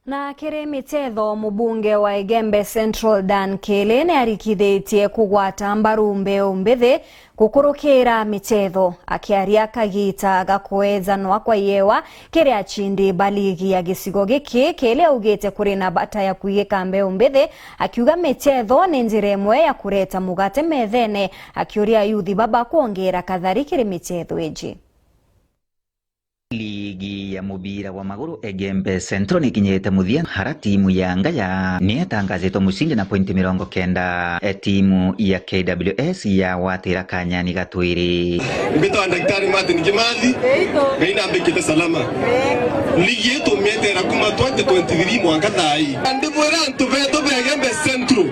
Na kiri mitetho mubunge wa Igembe Central Dan Kele ni arikithitie kugwata mbaru mbeu mbithi gukurukira mitetho akiaria kagita gakwezanwa kwa yewa kiri achindi baligi ya gicigo giki. Kele augite kuri na bata ya kuyika mbeu mbithi akiuga mitetho ni njira imwe ya kureta mugate methene akiuria yuthi baba kuongera kathari kiri mitetho eji. Ligi ya mubira wa maguru Igembe Central nikinyete muthia hara timu ya Ngaya niyatangazetwo mushindi na pointi 90 timu ya KWS ya watira kanyani gatwiri. Mbito Daktari Martin Kimathi gaina mbikite salama. Ligi yetu mietera kuma 2023 mwaka thai. Ndibwera ntuveto be Igembe Central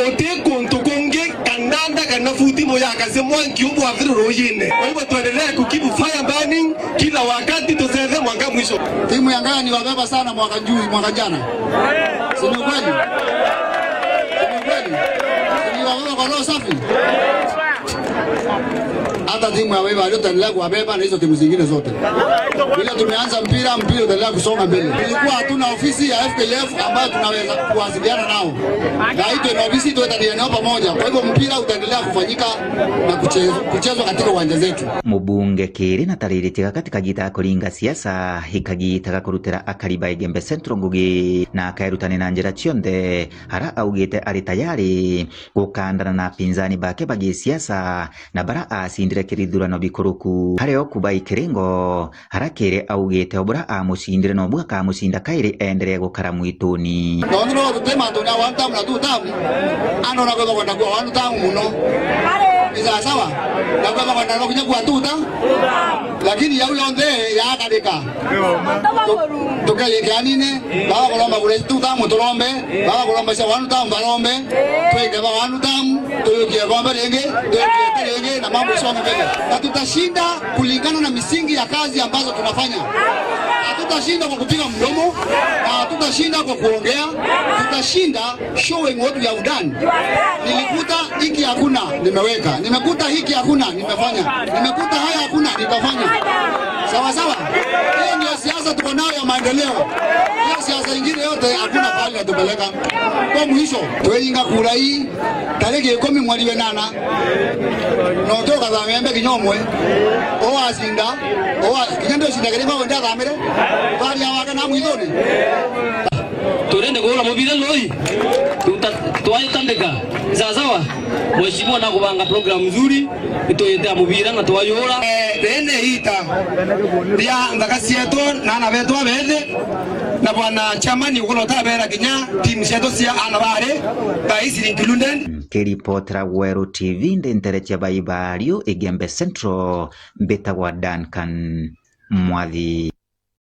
oteko ntukonge kandanda kana futi moya kase mwanki ubu afiru royine. Kwa hivyo tuendelee kukibu fire burning kila wakati tuseze mwaka mwisho. Timu ya Ngaya ni wabeba sana mwaka jana. Si ni kweli? Ni wabeba kwa roho safi. Hata timu ya wabeba tutaendelea kuwabeba na hizo timu zingine zote. Bila tumeanza mpira utaendelea kusonga mbele. Ilikuwa hatuna ofisi ya FKF ambayo tunaweza kuwasiliana nao. Na hiyo ni ofisi tutataniana pamoja. Kwa hivyo mpira utaendelea kufanyika na kuchezwa katika uwanja zetu. Mubunge Kiri na tariritiga katika gita kuringa siasa hikagita kurutira akariba Igembe Central ngugi na akairutane na njira cionde hara augite ari tayari gukandana na pinzani bake bagi siasa na bara asindire kirithurano bikuruku hareo kubai kiringo hara Kiri augite obura amusindire no bwaka amusinda kairi endere gukara mwituni ndondro tutema tunya wanta mna tutamu ano na kwa kwenda kwa wanu tamu muno Iza sawa na kwa kwenda kunya kwa tuta lakini yau yonde ya kadeka tukalikanine baba kulomba kule tuta mutolombe baba kulomba sha wanu tamu balombe tweke baba wanu tamu tuyokie kombe lenge tuyokie na mambo songa mbele na tutashinda kulingana na misingi ya kazi ambazo tunafanya. Tutashinda kwa kupiga mdomo na tutashinda kwa kuongea, tutashinda showing what we have done. Nilikuta hiki hakuna nimeweka, nimekuta hiki hakuna nimefanya, nimekuta haya hakuna nitafanya. Sawa sawa. Hiyo ndio siasa tuko nayo ya maendeleo. Hiyo siasa nyingine yote hakuna pale natupeleka. Kwa mwisho tuinga kura hii tarehe 10 mwezi wa 8 no toka za membe kinyomwe o asinda o kigendo shinda kile kwa nda kamera bali awaka na mwizoni turende gola mubira loi tuwayotandeka sawa mheshimiwa na kubanga program nzuri itoyeta mubira na tuwayora Bene hita bia ndakasieto na na beto abede na bwana chamani ukono tabera kinya timu sheto sia anabare baisi Lunden. Kiripotera Weru TV ndenteretia baibario Igembe Central mbetagwa Duncan Mwathi.